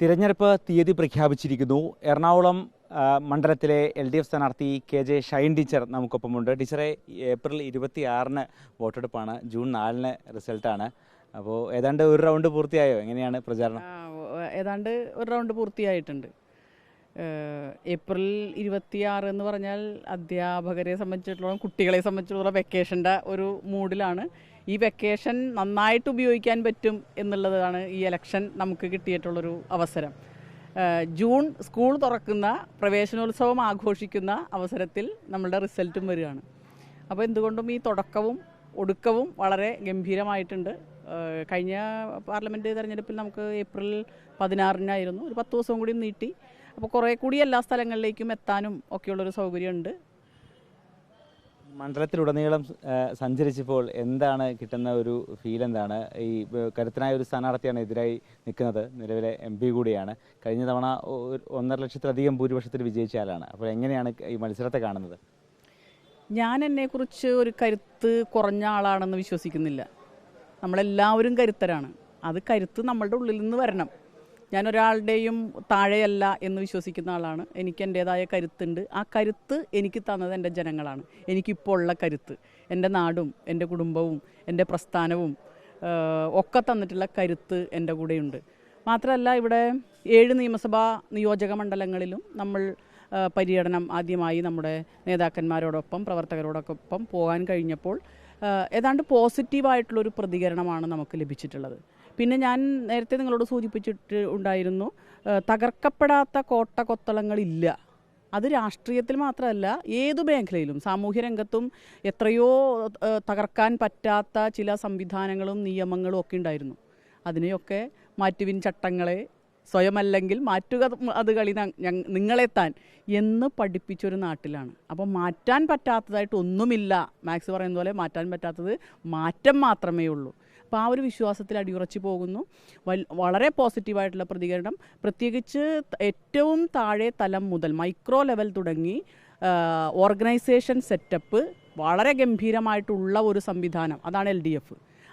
തിരഞ്ഞെടുപ്പ് തീയതി പ്രഖ്യാപിച്ചിരിക്കുന്നു. എറണാകുളം മണ്ഡലത്തിലെ LDF സ്ഥാനാർത്ഥി KJ ഷൈൻ ടീച്ചർ നമുക്കൊപ്പമുണ്ട്. ടീച്ചറെ, ഏപ്രിൽ 26-ന് വോട്ടെടുപ്പാണ്, ജൂൺ 4-ന് റിസൾട്ടാണ്. അപ്പോൾ ഏതാണ്ട് ഒരു റൗണ്ട് പൂർത്തിയായോ? എങ്ങനെയാണ് പ്രചാരണം? ഏതാണ്ട് ഒരു റൗണ്ട് പൂർത്തിയായിട്ടുണ്ട്. ഏപ്രിൽ 26 എന്ന് പറഞ്ഞാൽ അധ്യാപകരെ സംബന്ധിച്ചിടത്തോളം, കുട്ടികളെ സംബന്ധിച്ചിടത്തോളം വെക്കേഷൻ്റെ ഒരു മൂഡിലാണ്. ഈ വെക്കേഷൻ നന്നായിട്ട് ഉപയോഗിക്കാൻ പറ്റും എന്നുള്ളതാണ് ഈ ഇലക്ഷൻ നമുക്ക് കിട്ടിയിട്ടുള്ളൊരു അവസരം. ജൂൺ സ്കൂൾ തുറക്കുന്ന, പ്രവേശനോത്സവം ആഘോഷിക്കുന്ന അവസരത്തിൽ നമ്മളുടെ റിസൾട്ടും വരികയാണ്. അപ്പോൾ എന്തുകൊണ്ടും ഈ തുടക്കവും ഒടുക്കവും വളരെ ഗംഭീരമായിട്ടുണ്ട്. കഴിഞ്ഞ പാർലമെൻറ്റ് തെരഞ്ഞെടുപ്പിൽ നമുക്ക് ഏപ്രിൽ 16-നായിരുന്നു. ഒരു 10 ദിവസം കൂടി നീട്ടി. അപ്പോൾ കുറേ കൂടി എല്ലാ സ്ഥലങ്ങളിലേക്കും എത്താനും ഒക്കെയുള്ളൊരു സൗകര്യമുണ്ട്. മണ്ഡലത്തിലുടനീളം സഞ്ചരിച്ചപ്പോൾ എന്താണ് കിട്ടുന്ന ഒരു ഫീൽ? എന്താണ്? ഈ കരുത്തനായ ഒരു സ്ഥാനാർത്ഥിയാണ് എതിരായി നിൽക്കുന്നത്, നിലവിലെ MP കൂടിയാണ്. കഴിഞ്ഞ തവണ 1.5 ലക്ഷത്തിലധികം ഭൂരിപക്ഷത്തിൽ വിജയിച്ച ആളാണ്. അപ്പോൾ എങ്ങനെയാണ് ഈ മത്സരത്തെ കാണുന്നത്? ഞാൻ എന്നെക്കുറിച്ച് ഒരു കരുത്ത് കുറഞ്ഞ ആളാണെന്ന് വിശ്വസിക്കുന്നില്ല. നമ്മളെല്ലാവരും കരുത്തരാണ്. അത് കരുത്ത് നമ്മളുടെ ഉള്ളിൽ നിന്ന് വരണം. ഞാനൊരാളുടെയും താഴെയല്ല എന്ന് വിശ്വസിക്കുന്ന ആളാണ്. എനിക്ക് എൻ്റേതായ കരുത്തുണ്ട്. ആ കരുത്ത് എനിക്ക് തന്നത് എൻ്റെ ജനങ്ങളാണ്. എനിക്കിപ്പോൾ ഉള്ള കരുത്ത് എൻ്റെ നാടും എൻ്റെ കുടുംബവും എൻ്റെ പ്രസ്ഥാനവും ഒക്കെ തന്നിട്ടുള്ള കരുത്ത് എൻ്റെ കൂടെയുണ്ട്. മാത്രമല്ല, ഇവിടെ 7 നിയമസഭാ നിയോജക മണ്ഡലങ്ങളിലും നമ്മൾ പര്യടനം ആദ്യമായി നമ്മുടെ നേതാക്കന്മാരോടൊപ്പം, പ്രവർത്തകരോടൊപ്പം പോകാൻ കഴിഞ്ഞപ്പോൾ ഏതാണ്ട് പോസിറ്റീവായിട്ടുള്ളൊരു പ്രതികരണമാണ് നമുക്ക് ലഭിച്ചിട്ടുള്ളത്. പിന്നെ ഞാൻ നേരത്തെ നിങ്ങളോട് സൂചിപ്പിച്ചിട്ട് ഉണ്ടായിരുന്നു, തകർക്കപ്പെടാത്ത കോട്ടകൊത്തളങ്ങളില്ല. അത് രാഷ്ട്രീയത്തിൽ മാത്രമല്ല, ഏതു മേഖലയിലും, സാമൂഹ്യ രംഗത്തും എത്രയോ തകർക്കാൻ പറ്റാത്ത ചില സംവിധാനങ്ങളും നിയമങ്ങളും ഒക്കെ ഉണ്ടായിരുന്നു. അതിനെയൊക്കെ മാറ്റുവിൻ ചട്ടങ്ങളെ, സ്വയമല്ലെങ്കിൽ മാറ്റുക അത് കളി നിങ്ങളെത്താൻ എന്ന് പഠിപ്പിച്ചൊരു നാട്ടിലാണ്. അപ്പോൾ മാറ്റാൻ പറ്റാത്തതായിട്ട് ഒന്നുമില്ല. മാക്സ് പറയുന്ന പോലെ മാറ്റാൻ പറ്റാത്തത് മാറ്റം മാത്രമേ ഉള്ളൂ. അപ്പോൾ ആ ഒരു വിശ്വാസത്തിൽ അടിയുറച്ച് പോകുന്നു. വളരെ പോസിറ്റീവായിട്ടുള്ള പ്രതികരണം, പ്രത്യേകിച്ച് ഏറ്റവും താഴെ തലം മുതൽ മൈക്രോ ലെവൽ തുടങ്ങി ഓർഗനൈസേഷൻ സെറ്റപ്പ് വളരെ ഗംഭീരമായിട്ടുള്ള ഒരു സംവിധാനം, അതാണ് LDF.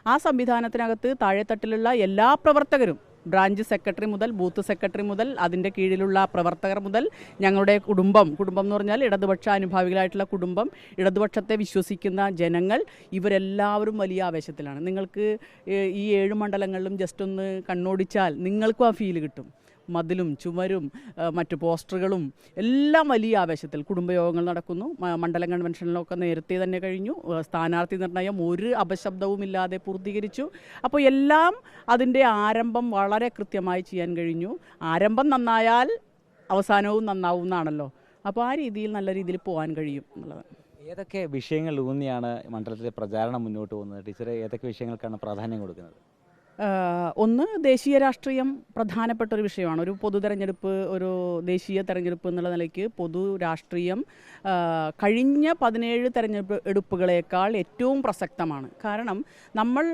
ആ സംവിധാനത്തിനകത്ത് താഴെത്തട്ടിലുള്ള എല്ലാ പ്രവർത്തകരും, ബ്രാഞ്ച് സെക്രട്ടറി മുതൽ ബൂത്ത് സെക്രട്ടറി മുതൽ അതിൻ്റെ കീഴിലുള്ള പ്രവർത്തകർ മുതൽ ഞങ്ങളുടെ കുടുംബം എന്ന് പറഞ്ഞാൽ ഇടതുപക്ഷ അനുഭാവികളായിട്ടുള്ള കുടുംബം, ഇടതുപക്ഷത്തെ വിശ്വസിക്കുന്ന ജനങ്ങൾ, ഇവരെല്ലാവരും വലിയ ആവേശത്തിലാണ്. നിങ്ങൾക്ക് ഈ 7 മണ്ഡലങ്ങളിലും ജസ്റ്റ് ഒന്ന് കണ്ണോടിച്ചാൽ നിങ്ങൾക്കും ആ ഫീല് കിട്ടും. മതിലും ചുമരും മറ്റു പോസ്റ്ററുകളും എല്ലാം വലിയ ആവേശത്തിൽ. കുടുംബയോഗങ്ങൾ നടക്കുന്നു. മണ്ഡലം കൺവെൻഷനിലൊക്കെ നേരത്തെ തന്നെ കഴിഞ്ഞു. സ്ഥാനാർത്ഥി നിർണയം ഒരു അപശബ്ദവുമില്ലാതെ പൂർത്തീകരിച്ചു. അപ്പോൾ എല്ലാം അതിൻ്റെ ആരംഭം വളരെ കൃത്യമായി ചെയ്യാൻ കഴിഞ്ഞു. ആരംഭം നന്നായാൽ അവസാനവും നന്നാവും എന്നാണല്ലോ. അപ്പോൾ ആ രീതിയിൽ നല്ല രീതിയിൽ പോകാൻ കഴിയും എന്നുള്ളതാണ്. ഏതൊക്കെ വിഷയങ്ങൾ ഊന്നിയാണ് മണ്ഡലത്തിലെ പ്രചാരണം മുന്നോട്ട് പോകുന്നത്? ടീച്ചർ ഏതൊക്കെ വിഷയങ്ങൾക്കാണ് പ്രാധാന്യം കൊടുക്കുന്നത്? ഒന്ന്, ദേശീയ രാഷ്ട്രീയം പ്രധാനപ്പെട്ട ഒരു വിഷയമാണ്. ഒരു പൊതു തെരഞ്ഞെടുപ്പ്, ഒരു ദേശീയ തെരഞ്ഞെടുപ്പ് എന്നുള്ള നിലയ്ക്ക് പൊതു രാഷ്ട്രീയം കഴിഞ്ഞ 17 തെരഞ്ഞെടുപ്പുകളേക്കാൾ ഏറ്റവും പ്രസക്തമാണ്. കാരണം നമ്മൾ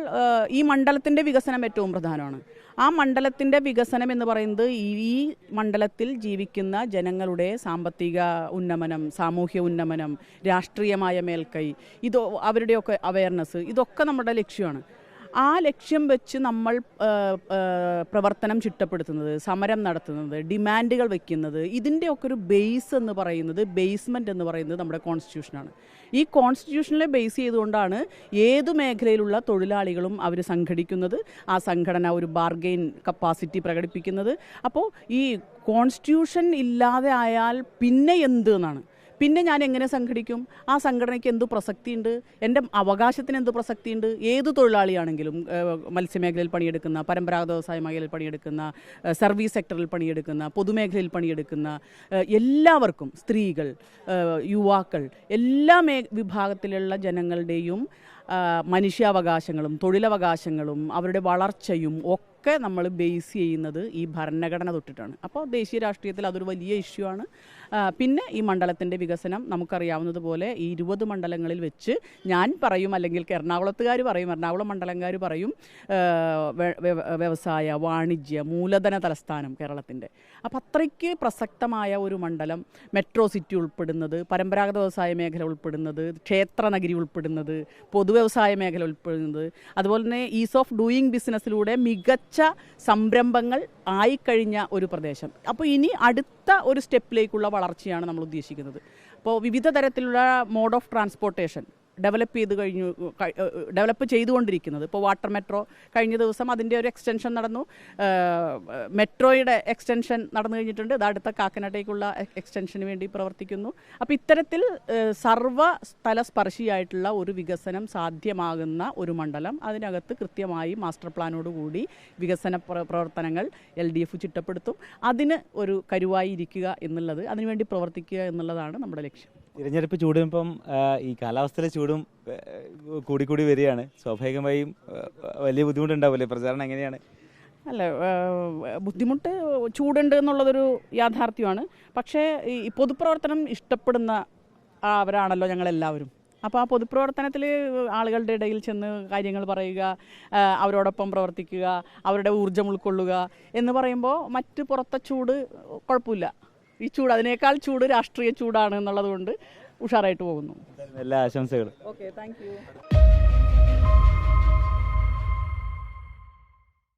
ഈ മണ്ഡലത്തിൻ്റെ വികസനം ഏറ്റവും പ്രധാനമാണ്. ആ മണ്ഡലത്തിൻ്റെ വികസനം എന്ന് പറയുന്നത് ഈ മണ്ഡലത്തിൽ ജീവിക്കുന്ന ജനങ്ങളുടെ സാമ്പത്തിക ഉന്നമനം, സാമൂഹ്യ ഉന്നമനം, രാഷ്ട്രീയമായ മേൽക്കൈ, അവരുടെയൊക്കെ അവയർനെസ്, ഇതൊക്കെ നമ്മുടെ ലക്ഷ്യമാണ്. ആ ലക്ഷ്യം വെച്ച് നമ്മൾ പ്രവർത്തനം ചിട്ടപ്പെടുത്തുന്നത്, സമരം നടത്തുന്നത്, ഡിമാൻഡുകൾ വയ്ക്കുന്നത്, ഇതിൻ്റെയൊക്കെ ഒരു ബേസ് എന്ന് പറയുന്നത്, ബേസ്മെൻറ്റ് എന്ന് പറയുന്നത് നമ്മുടെ കോൺസ്റ്റിറ്റ്യൂഷനാണ്. ഈ കോൺസ്റ്റിറ്റ്യൂഷനിലെ ബേസ് ചെയ്തുകൊണ്ടാണ് ഏതു മേഖലയിലുള്ള തൊഴിലാളികളും അവർ സംഘടിക്കുന്നത്, ആ സംഘടന ഒരു ബാർഗെയിൻ കപ്പാസിറ്റി പ്രകടിപ്പിക്കുന്നത്. അപ്പോൾ ഈ കോൺസ്റ്റിറ്റ്യൂഷൻ ഇല്ലാതെ ആയാൽ പിന്നെ എന്ത് എന്നാണ്. പിന്നെ ഞാൻ എങ്ങനെ സംഘടിക്കും? ആ സംഘടനയ്ക്ക് എന്ത് പ്രസക്തിയുണ്ട്? എൻ്റെ അവകാശത്തിന് എന്ത് പ്രസക്തിയുണ്ട്? ഏത് തൊഴിലാളിയാണെങ്കിലും, മത്സ്യമേഖലയിൽ പണിയെടുക്കുന്ന, പരമ്പരാഗത വ്യവസായ മേഖലയിൽ പണിയെടുക്കുന്ന, സർവീസ് സെക്ടറിൽ പണിയെടുക്കുന്ന, പൊതുമേഖലയിൽ പണിയെടുക്കുന്ന എല്ലാവർക്കും, സ്ത്രീകൾ, യുവാക്കൾ, എല്ലാ വിഭാഗത്തിലുള്ള ജനങ്ങളുടെയും മനുഷ്യാവകാശങ്ങളും തൊഴിലവകാശങ്ങളും അവരുടെ വളർച്ചയും ഒക്കെ നമ്മൾ ബേസ് ചെയ്യുന്നത് ഈ ഭരണഘടന തൊട്ടിട്ടാണ്. അപ്പോൾ ദേശീയ രാഷ്ട്രീയത്തിൽ അതൊരു വലിയ ഇഷ്യൂ ആണ്. പിന്നെ ഈ മണ്ഡലത്തിൻ്റെ വികസനം നമുക്കറിയാവുന്നതുപോലെ ഈ 20 മണ്ഡലങ്ങളിൽ വെച്ച് ഞാൻ പറയും, അല്ലെങ്കിൽ എറണാകുളത്തുകാർ പറയും, എറണാകുളം മണ്ഡലംകാർ പറയും, വ്യവസായ വാണിജ്യ മൂലധന തലസ്ഥാനം കേരളത്തിൻ്റെ. അപ്പം അത്രയ്ക്ക് പ്രസക്തമായ ഒരു മണ്ഡലം, മെട്രോ സിറ്റി ഉൾപ്പെടുന്നത്, പരമ്പരാഗത വ്യവസായ മേഖല ഉൾപ്പെടുന്നത്, ക്ഷേത്ര നഗരി ഉൾപ്പെടുന്നത്, പൊതുവ്യവസായ മേഖല ഉൾപ്പെടുന്നത്, അതുപോലെ തന്നെ ഈസ് ഓഫ് ഡൂയിങ് ബിസിനസ്സിലൂടെ മികച്ച മികച്ച സംരംഭങ്ങൾ ആയിക്കഴിഞ്ഞ ഒരു പ്രദേശം. അപ്പോൾ ഇനി അടുത്ത ഒരു സ്റ്റെപ്പിലേക്കുള്ള വളർച്ചയാണ് നമ്മൾ ഉദ്ദേശിക്കുന്നത്. അപ്പോൾ വിവിധ തരത്തിലുള്ള മോഡ് ഓഫ് ട്രാൻസ്പോർട്ടേഷൻ ഡെവലപ്പ് ചെയ്തുകൊണ്ടിരിക്കുന്നത്. ഇപ്പോൾ വാട്ടർ മെട്രോ കഴിഞ്ഞ ദിവസം അതിൻ്റെ ഒരു എക്സ്റ്റൻഷൻ നടന്നു. മെട്രോയുടെ എക്സ്റ്റൻഷൻ നടന്നു കഴിഞ്ഞിട്ടുണ്ട്. ഇത് അടുത്ത കാക്കനാട്ടേക്കുള്ള എക്സ്റ്റൻഷന് വേണ്ടി പ്രവർത്തിക്കുന്നു. അപ്പോൾ ഇത്തരത്തിൽ സർവ്വസ്ഥലസ്പർശിയായിട്ടുള്ള ഒരു വികസനം സാധ്യമാകുന്ന ഒരു മണ്ഡലം, അതിനകത്ത് കൃത്യമായി മാസ്റ്റർ പ്ലാനോടുകൂടി വികസന പ്രവർത്തനങ്ങൾ LDF ചിട്ടപ്പെടുത്തും. അതിന് ഒരു കരുവായി ഇരിക്കുക എന്നുള്ളത്, അതിനുവേണ്ടി പ്രവർത്തിക്കുക എന്നുള്ളതാണ് നമ്മുടെ ലക്ഷ്യം. തിരഞ്ഞെടുപ്പ് ചൂടും ഇപ്പം ഈ കാലാവസ്ഥയിലെ ചൂടും കൂടിക്കൂടി വരികയാണ്. സ്വാഭാവികമായും വലിയ ബുദ്ധിമുട്ടുണ്ടാവില്ലേ? പ്രചാരണം എങ്ങനെയാണ്? അല്ല, ബുദ്ധിമുട്ട് ചൂടുണ്ട് എന്നുള്ളതൊരു യാഥാർത്ഥ്യമാണ്. പക്ഷേ ഈ പൊതുപ്രവർത്തനം ഇഷ്ടപ്പെടുന്ന അവരാണല്ലോ ഞങ്ങളെല്ലാവരും. അപ്പോൾ ആ പൊതുപ്രവർത്തനത്തിൽ ആളുകളുടെ ഇടയിൽ ചെന്ന് കാര്യങ്ങൾ പറയുക, അവരോടൊപ്പം പ്രവർത്തിക്കുക, അവരുടെ ഊർജ്ജം ഉൾക്കൊള്ളുക എന്ന് പറയുമ്പോൾ മറ്റ് പുറത്തെ ചൂട് കുഴപ്പമില്ല. ഈ ചൂട്, അതിനേക്കാൾ ചൂട് രാഷ്ട്രീയ ചൂടാണ് എന്നുള്ളത് കൊണ്ട് ഉഷാറായിട്ട് പോകുന്നു. എല്ലാ ആശംസകളും. Okay, thank you.